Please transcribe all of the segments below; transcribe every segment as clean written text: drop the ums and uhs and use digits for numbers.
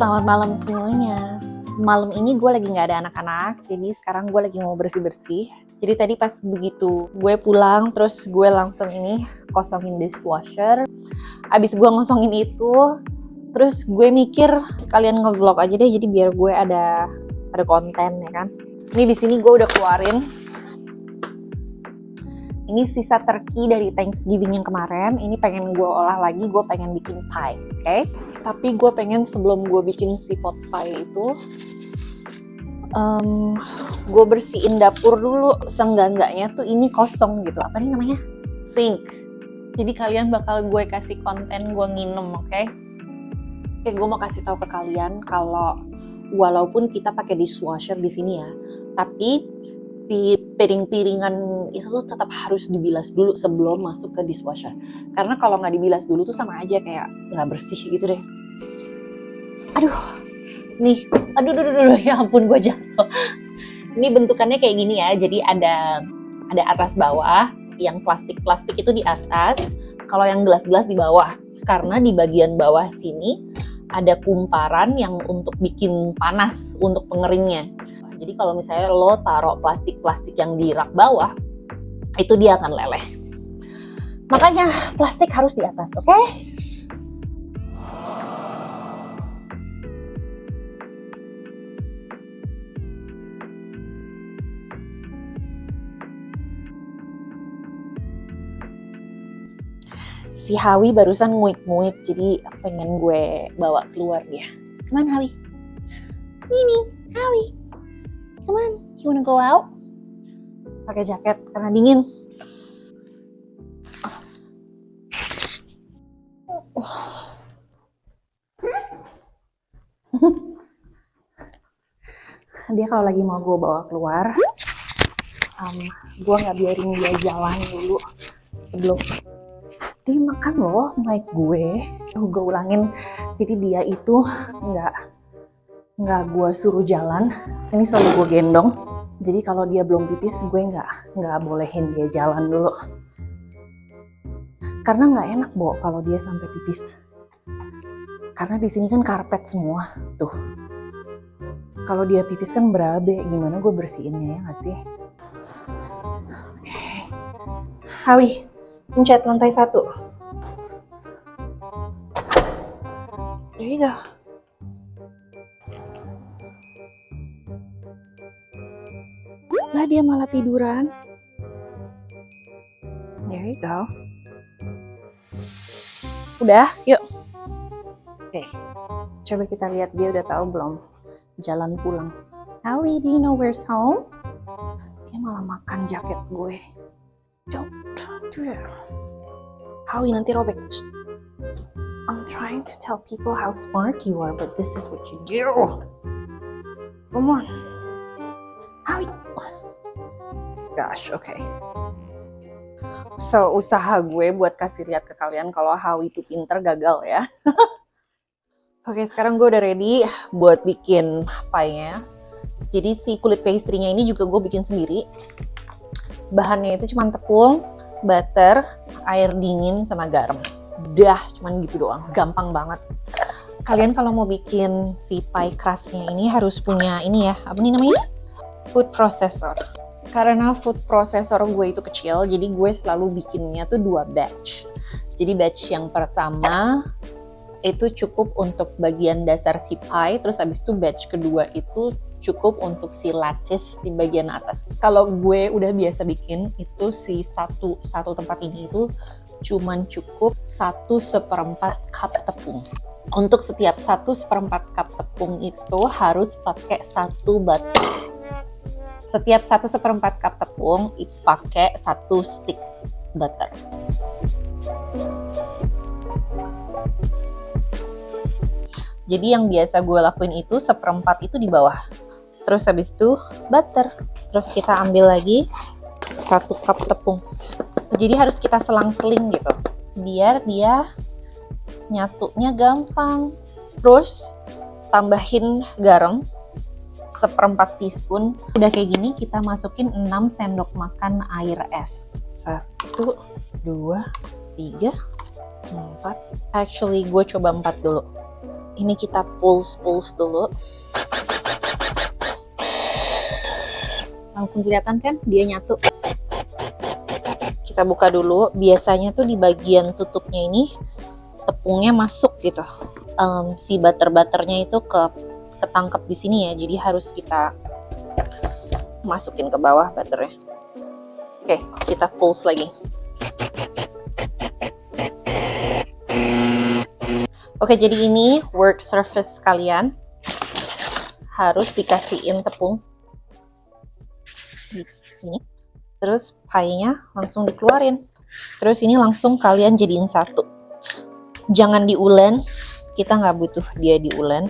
Selamat malam semuanya. Malam ini gue lagi nggak ada anak-anak, jadi sekarang gue lagi mau bersih-bersih. Jadi tadi pas begitu gue pulang, terus gue langsung ini kosongin dishwasher. Abis gue ngosongin itu, terus gue mikir sekalian nge-vlog aja deh, jadi biar gue ada konten ya kan. Ini di sini gue udah keluarin. Ini sisa turkey dari Thanksgiving yang kemarin. Ini pengen gue olah lagi, gue pengen bikin pie, oke? Tapi gue pengen sebelum gue bikin si pot pie itu, gue bersihin dapur dulu. Seenggak-enggaknya tuh ini kosong gitu. Apa nih namanya? Sink. Jadi kalian bakal gue kasih konten gue nginem, oke? Oke, gue mau kasih tahu ke kalian kalau walaupun kita pakai dishwasher di sini ya, tapi si piring-piringan itu tuh tetap harus dibilas dulu sebelum masuk ke dishwasher. Karena kalau nggak dibilas dulu tuh sama aja kayak nggak bersih gitu deh. Aduh, nih, aduh, ya ampun gue jatuh. Ini bentukannya kayak gini ya, jadi ada atas bawah, yang plastik itu di atas, kalau yang gelas-gelas di bawah. Karena di bagian bawah sini ada kumparan yang untuk bikin panas untuk pengeringnya. Jadi kalau misalnya lo taruh plastik-plastik yang di rak bawah, itu dia akan leleh. Makanya plastik harus di atas, oke? Si Hawi barusan nguik-nguik, jadi pengen gue bawa keluar dia. Come on, Hawi. Mimi, Hawi. Come on, you wanna go out? Pakai jaket karena dingin. Dia kalau lagi mau gue bawa keluar, gue nggak biarin dia jalan dulu sebelum dia makan loh mic gue. Gue ulangin, jadi dia itu nggak gue suruh jalan, ini selalu gue gendong. Jadi kalau dia belum pipis, gue nggak bolehin dia jalan dulu. Karena nggak enak kalau dia sampai pipis. Karena di sini kan karpet semua, tuh. Kalau dia pipis kan berabe, gimana gue bersihinnya ya nggak sih? Oke. Hawi, pencet lantai 1. There you go. Lah dia malah tiduran. There you go. Udah, yuk. Oke, coba kita lihat dia udah tahu belum jalan pulang. Hawi, do you know where's home? Dia malah makan jaket gue. Don't do that. Hawi, nanti robek. I'm trying to tell people how smart you are, but this is what you do. Come on. Hawi. Gosh, okay. So, usaha gue buat kasih lihat ke kalian kalau Hawi itu pinter gagal ya. Oke, sekarang gue udah ready buat bikin pie-nya. Jadi si kulit pastry-nya ini juga gue bikin sendiri. Bahannya itu cuma tepung, butter, air dingin, sama garam. Udah, cuman gitu doang. Gampang banget. Kalian kalau mau bikin si pie crust-nya ini harus punya ini ya, apa nih namanya? Food processor. Karena food processor gue itu kecil, jadi gue selalu bikinnya tuh 2 batch. Jadi batch yang pertama itu cukup untuk bagian dasar si pie, terus habis itu batch kedua itu cukup untuk si lattice di bagian atas. Kalau gue udah biasa bikin itu si satu tempat ini itu cuman cukup 1/4 cup tepung. Untuk setiap 1/4 cup tepung itu harus pakai 1 butter. Setiap 1/4 cup tepung itu pakai 1 stick butter. Jadi yang biasa gue lakuin itu 1/4 itu di bawah. Terus habis itu butter. Terus kita ambil lagi 1 cup tepung. Jadi harus kita selang-seling gitu. Biar dia nyatunya gampang. Terus tambahin garam 1/4 teaspoon. Udah kayak gini kita masukin 6 sendok makan air es. 1, 2, 3, 4. Actually gue coba 4 dulu. Ini kita pulse dulu. Langsung kelihatan kan dia nyatu. Kita buka dulu. Biasanya tuh di bagian tutupnya ini tepungnya masuk gitu. Si butter-butternya itu ketangkep di sini ya. Jadi harus kita masukin ke bawah butternya. Oke, kita pulse lagi. Oke, jadi ini work surface kalian harus dikasihin tepung di sini. Terus pie-nya langsung dikeluarin. Terus ini langsung kalian jadiin satu. Jangan diulen, kita nggak butuh dia diulen.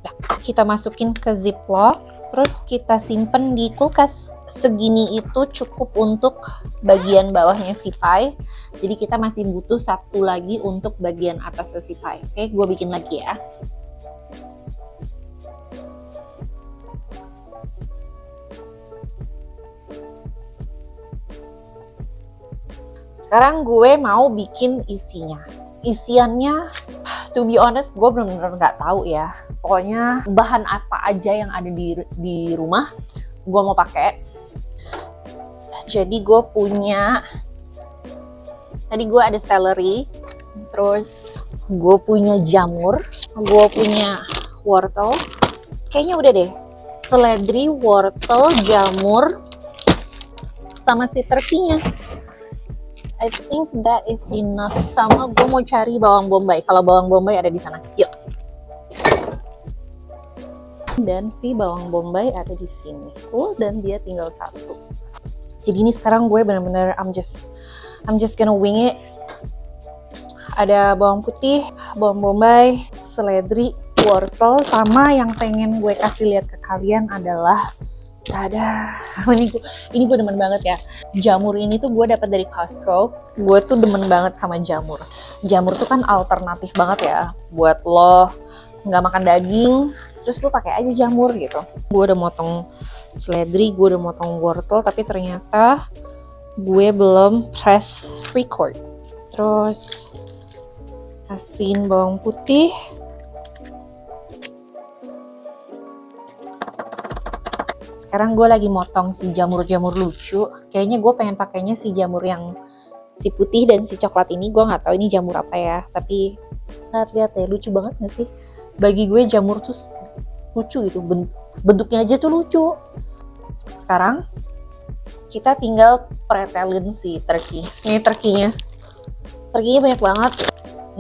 Nah, kita masukin ke ziplock, terus kita simpen di kulkas. Segini itu cukup untuk bagian bawahnya si pie. Jadi kita masih butuh satu lagi untuk bagian atas si pie. Oke, gue bikin lagi ya. Sekarang gue mau bikin isinya. Isiannya, to be honest, gue bener-bener nggak tahu ya. Pokoknya bahan apa aja yang ada di rumah, gue mau pakai. Jadi gue punya, tadi gue ada celery, terus gue punya jamur, gue punya wortel. Kayaknya udah deh, seledri, wortel, jamur, sama si turkey-nya. I think that is enough. Sama gue mau cari bawang bombay. Kalau bawang bombay ada di sana. Yuk. Dan si bawang bombay ada di sini. Dan dia tinggal satu. Jadi ini sekarang gue bener-bener I'm just gonna wing it. Ada bawang putih, bawang bombay, seledri, wortel, sama yang pengen gue kasih lihat ke kalian adalah ini gue demen banget ya. Jamur ini tuh gue dapat dari Costco. Gue tuh demen banget sama jamur. Jamur tuh kan alternatif banget ya buat lo nggak makan daging, terus lo pakai aja jamur gitu. Gue udah motong seledri, gue udah motong wortel, tapi ternyata gue belum press record. Terus kasihin bawang putih. Sekarang gue lagi motong si jamur-jamur lucu. Kayaknya gue pengen pakainya si jamur yang si putih dan si coklat ini. Gue nggak tahu ini jamur apa ya. Tapi lihat ya, lucu banget nggak sih? Bagi gue jamur tuh lucu gitu. Bentuknya aja tuh lucu. Sekarang kita tinggal pretelin si turkey. Ini turkey-nya. Turkey-nya banyak banget.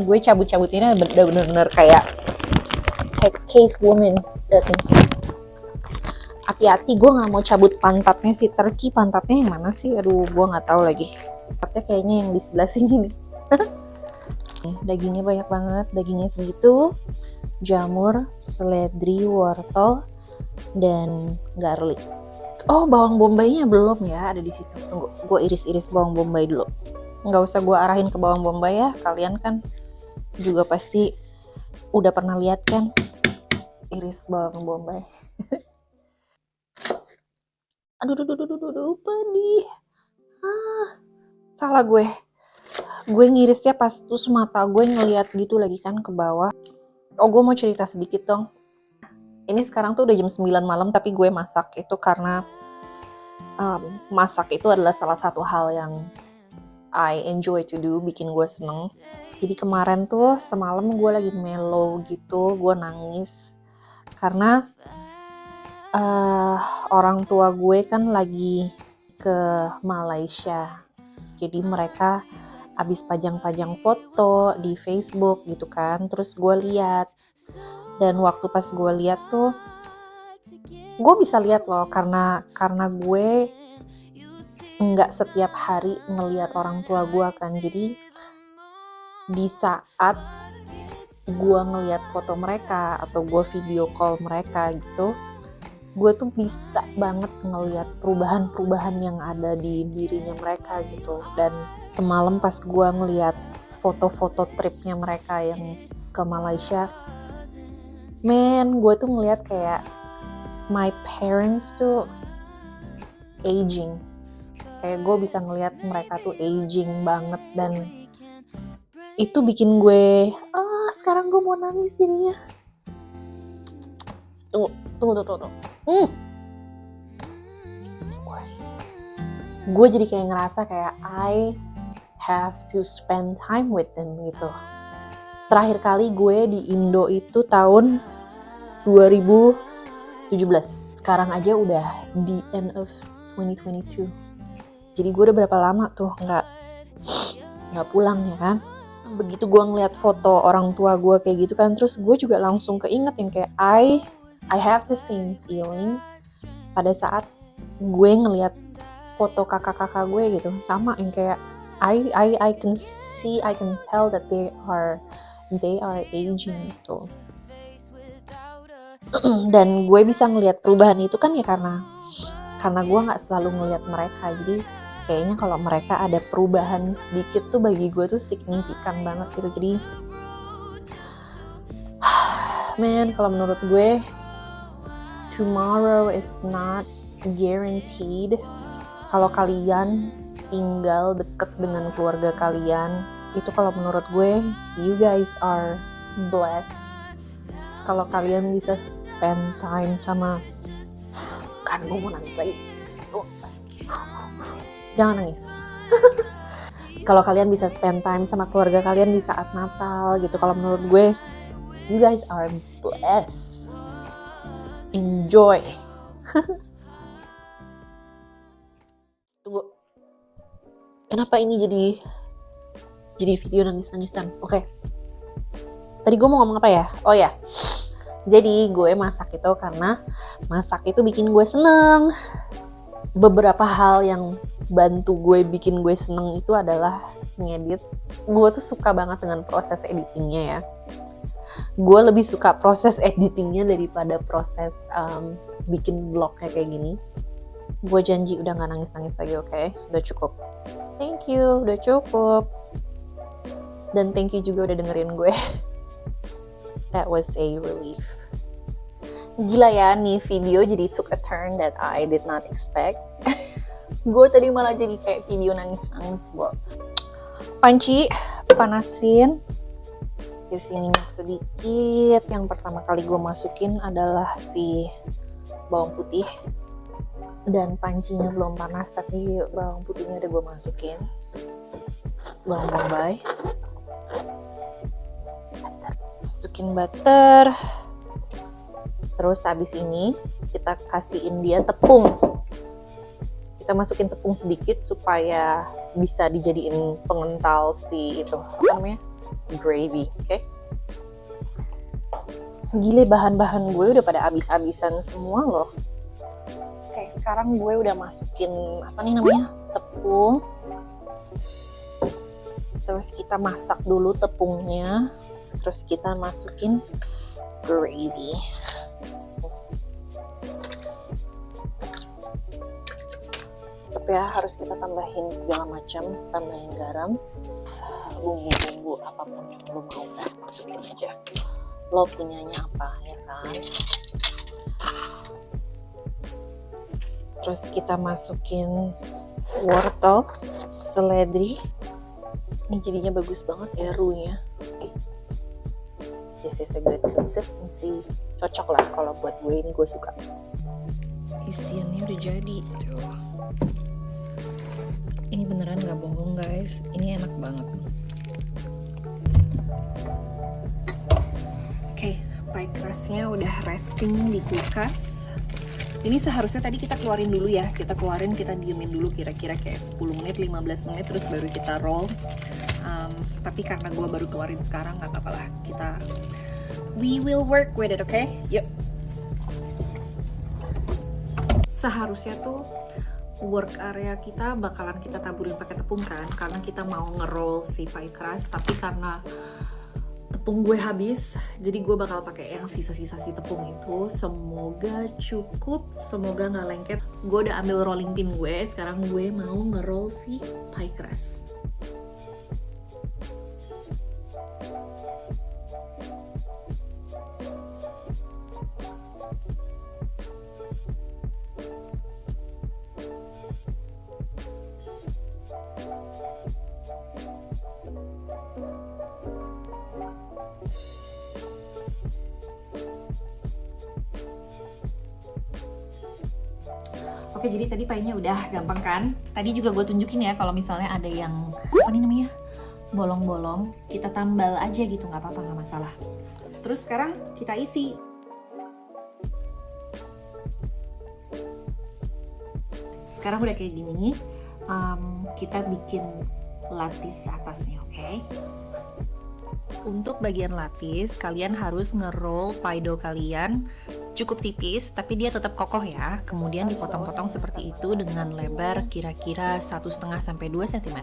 Gue cabut-cabutinnya bener-bener kayak cave woman. Hati-hati, gue nggak mau cabut pantatnya si turkey. Pantatnya yang mana sih? Aduh, gue nggak tahu lagi. Pantatnya kayaknya yang di sebelah sini nih. Dagingnya banyak banget. Dagingnya segitu. Jamur, seledri, wortel, dan garlic. Oh, bawang bombaynya belum ya, ada di situ. Tunggu, gue iris-iris bawang bombay dulu. Nggak usah gue arahin ke bawang bombay ya. Kalian kan juga pasti udah pernah lihat kan iris bawang bombay. Aduh, pedih. Salah gue. Gue ngirisnya pas terus mata gue ngeliat gitu lagi kan ke bawah. Oh, gue mau cerita sedikit dong. Ini sekarang tuh udah jam 9 malam, tapi gue masak itu karena masak itu adalah salah satu hal yang I enjoy to do, bikin gue seneng. Jadi kemarin tuh semalam gue lagi mellow gitu, gue nangis. Karena orang tua gue kan lagi ke Malaysia. Jadi mereka abis pajang-pajang foto di Facebook gitu kan. Terus gue lihat. Dan waktu pas gue lihat tuh, gue bisa lihat loh karena gue nggak setiap hari ngelihat orang tua gue kan. Jadi di saat gue ngelihat foto mereka atau gue video call mereka gitu, gue tuh bisa banget ngelihat perubahan-perubahan yang ada di dirinya mereka gitu. Dan semalam pas gue ngelihat foto-foto tripnya mereka yang ke Malaysia, gue tuh ngelihat kayak my parents tuh aging. Kayak gue bisa ngelihat mereka tuh aging banget, dan itu bikin gue sekarang gue mau nangis jadinya. Tunggu. Gue jadi kayak ngerasa kayak I have to spend time with them gitu. Terakhir kali gue di Indo itu tahun 2017. Sekarang aja udah di end of 2022. Jadi gue udah berapa lama tuh nggak pulang ya kan. Begitu gue ngeliat foto orang tua gue kayak gitu kan, terus gue juga langsung keinget yang kayak I have the same feeling pada saat gue ngeliat foto kakak-kakak gue gitu, sama yang kayak I can tell that they are aging gitu. Dan gue bisa ngeliat perubahan itu kan ya karena gue nggak selalu ngeliat mereka, jadi kayaknya kalau mereka ada perubahan sedikit tuh bagi gue tuh signifikan banget gitu. Jadi kalau menurut gue tomorrow is not guaranteed. Kalau kalian tinggal deket dengan keluarga kalian, itu kalau menurut gue you guys are blessed. Kalau kalian bisa spend time sama, kan gue mau nangis lagi. Jangan nangis. Kalau kalian bisa spend time sama keluarga kalian di saat Natal gitu, kalau menurut gue you guys are blessed. Enjoy. Tunggu. Kenapa ini jadi video nangis-nangisan? Oke. Tadi gue mau ngomong apa ya? Oh ya. Jadi gue masak itu karena masak itu bikin gue seneng. Beberapa hal yang bantu gue bikin gue seneng itu adalah ngedit. Gue tuh suka banget dengan proses editingnya ya. Gue lebih suka proses editingnya daripada proses bikin vlognya kayak gini. Gue janji udah gak nangis-nangis lagi, oke? Udah cukup. Thank you, udah cukup. Dan thank you juga udah dengerin gue. That was a relief. Gila ya, nih video jadi took a turn that I did not expect. Gue tadi malah jadi kayak video nangis-nangis. Panci, panasin. Di sini sedikit. Yang pertama kali gue masukin adalah si bawang putih. Dan pancinya belum panas, tapi bawang putihnya udah gue masukin. Bawang bombay. Masukin butter. Terus habis ini kita kasihin dia tepung. Kita masukin tepung sedikit supaya bisa dijadiin pengental si itu, apa namanya? Gravy, oke? Gile, bahan-bahan gue udah pada habis-habisan semua loh. Oke, sekarang gue udah masukin apa nih namanya? Tepung. Terus kita masak dulu tepungnya. Terus kita masukin gravy. Ya harus kita tambahin segala macam, tambahin garam, bumbu-bumbu apapun yang lo mau, masukin aja. Lo punyanya apa ya kan? Terus kita masukin wortel, seledri. Ini jadinya bagus banget ya runya. This is a good consistency. Cocok lah kalau buat gue, ini gue suka. Isiannya udah jadi tuh. Ini beneran gak bohong guys, ini enak banget. Oke, pie crustnya udah resting di kulkas. Ini seharusnya tadi kita keluarin dulu ya, kita diemin dulu kira-kira kayak 10 menit, 15 menit, terus baru kita roll. Tapi karena gue baru keluarin sekarang, gak apa-apa lah, we will work with it, okay? Yuk. Seharusnya tuh work area kita bakalan kita taburin pakai tepung kan, karena kita mau nge-roll si pie crust. Tapi karena tepung gue habis, jadi gue bakal pakai yang sisa-sisa si tepung itu. Semoga cukup, semoga nggak lengket. Gue udah ambil rolling pin gue, sekarang gue mau nge-roll si pie crust. Oke, jadi tadi pie-nya udah gampang kan? Tadi juga gue tunjukin ya kalau misalnya ada yang apa nih namanya, bolong-bolong, kita tambal aja gitu, nggak apa-apa, nggak masalah. Terus sekarang kita isi. Sekarang udah kayak gini, kita bikin lapis atasnya, oke? Untuk bagian lapis, kalian harus nge-roll pie dough kalian cukup tipis, tapi dia tetap kokoh ya. Kemudian dipotong-potong seperti itu dengan lebar kira-kira 1,5 sampai 2 cm.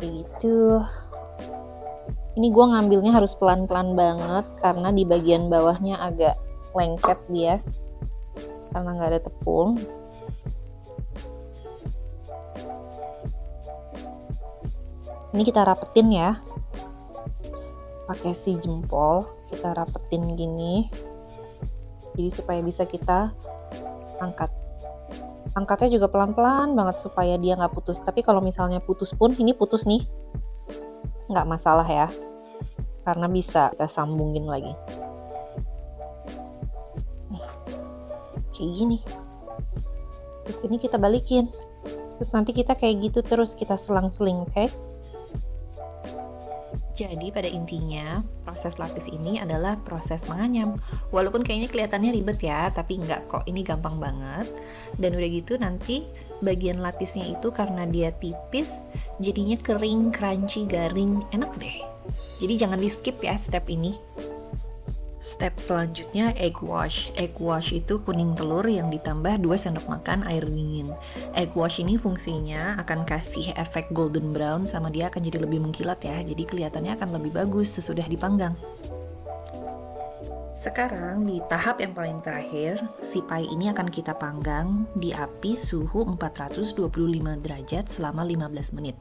Itu. Ini gue ngambilnya harus pelan-pelan banget karena di bagian bawahnya agak lengket dia, karena nggak ada tepung. Ini kita rapetin ya, pakai si jempol kita rapetin gini, jadi supaya bisa kita angkat. Angkatnya juga pelan-pelan banget supaya dia nggak putus. Tapi kalau misalnya putus pun, ini putus nih, nggak masalah ya, karena bisa kita sambungin lagi. Kayak gini. Terus ini kita balikin. Terus nanti kita kayak gitu terus kita selang-seling, oke? Jadi pada intinya proses lapis ini adalah proses menganyam. Walaupun kayaknya kelihatannya ribet ya, tapi enggak kok, ini gampang banget. Dan udah gitu nanti bagian lapisnya itu karena dia tipis, jadinya kering, crunchy, garing, enak deh. Jadi jangan di skip ya step ini. Step selanjutnya egg wash. Egg wash itu kuning telur yang ditambah 2 sendok makan air dingin. Egg wash ini fungsinya akan kasih efek golden brown, sama dia akan jadi lebih mengkilat ya. Jadi kelihatannya akan lebih bagus sesudah dipanggang. Sekarang di tahap yang paling terakhir, si pie ini akan kita panggang di api suhu 425 derajat selama 15 menit.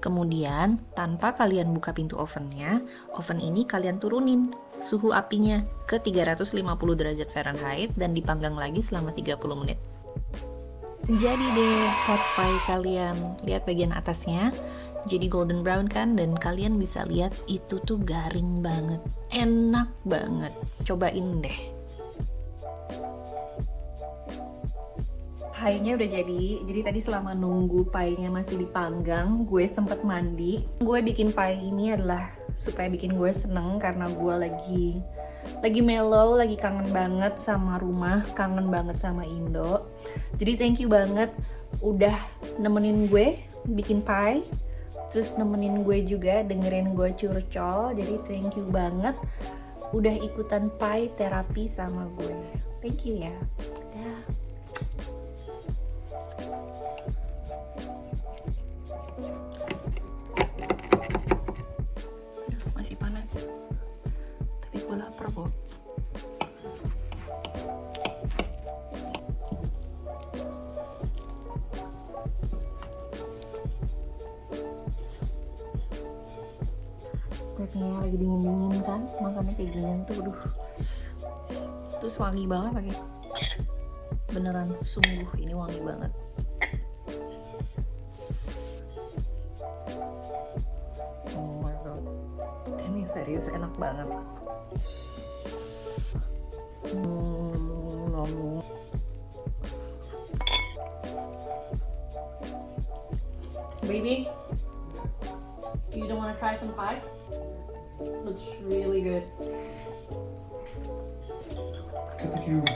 Kemudian, tanpa kalian buka pintu ovennya, oven ini kalian turunin suhu apinya ke 350 derajat Fahrenheit dan dipanggang lagi selama 30 menit. Jadi deh pot pie kalian, lihat bagian atasnya. Jadi golden brown kan, dan kalian bisa lihat itu tuh garing banget, enak banget, cobain deh. Pie-nya udah jadi tadi selama nunggu pie-nya masih dipanggang, gue sempet mandi. Gue bikin pie ini adalah supaya bikin gue seneng, karena gue lagi mellow, lagi kangen banget sama rumah, kangen banget sama Indo. Jadi thank you banget udah nemenin gue bikin pie, terus nemenin gue juga dengerin gue curcol. Jadi thank you banget udah ikutan pie terapi sama gue. Thank you ya. Dah. Aduh, masih panas, tapi gue lapar kok. Lihatnya lagi dingin-dingin kan, makannya kayak gini tuh, aduh. Terus wangi banget pakai. Beneran, sungguh ini wangi banget. Oh my god, ini serius enak banget. Baby, you don't want to try some pie? Looks really good. Look at the camera.